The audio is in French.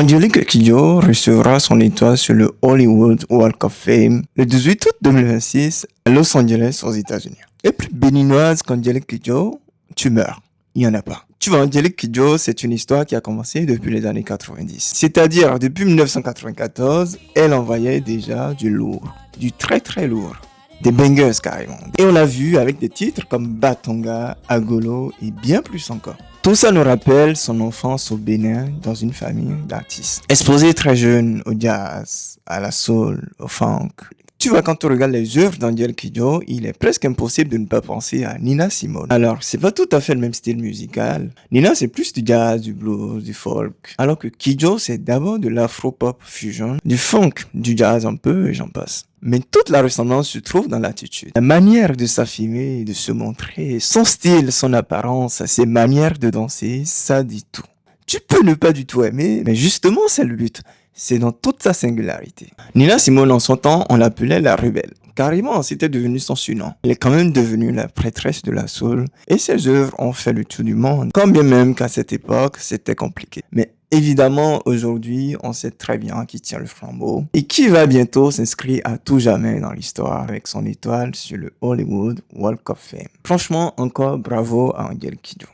Angélique Kidjo recevra son étoile sur le Hollywood Walk of Fame le 18 août 2026 à Los Angeles aux États-Unis. Et plus béninoise qu'Angélique Kidjo, tu meurs. Il n'y en a pas. Tu vois, Angélique Kidjo, c'est une histoire qui a commencé depuis les années 90. C'est-à-dire, depuis 1994, elle envoyait déjà du lourd, du très très lourd. Des bangers carrément. Et on l'a vu avec des titres comme Batonga, Agolo et bien plus encore. Tout ça nous rappelle son enfance au Bénin dans une famille d'artistes. Exposé très jeune au jazz, à la soul, au funk. Tu vois, quand on regarde les œuvres d'Angélique Kidjo, il est presque impossible de ne pas penser à Nina Simone. Alors, c'est pas tout à fait le même style musical. Nina, c'est plus du jazz, du blues, du folk. Alors que Kidjo, c'est d'abord de l'afro-pop fusion, du funk, du jazz un peu, et j'en passe. Mais toute la ressemblance se trouve dans l'attitude. La manière de s'affirmer, de se montrer, son style, son apparence, ses manières de danser, ça dit tout. Tu peux ne pas du tout aimer, mais justement, c'est le but. C'est dans toute sa singularité. Nina Simone, en son temps, on l'appelait la rebelle. Carrément, c'était devenu son surnom. Elle est quand même devenue la prêtresse de la soul et ses œuvres ont fait le tour du monde. Quand bien même qu'à cette époque, c'était compliqué. Mais évidemment, aujourd'hui, on sait très bien qui tient le flambeau et qui va bientôt s'inscrire à tout jamais dans l'histoire avec son étoile sur le Hollywood Walk of Fame. Franchement, encore bravo à Angélique Kidjo.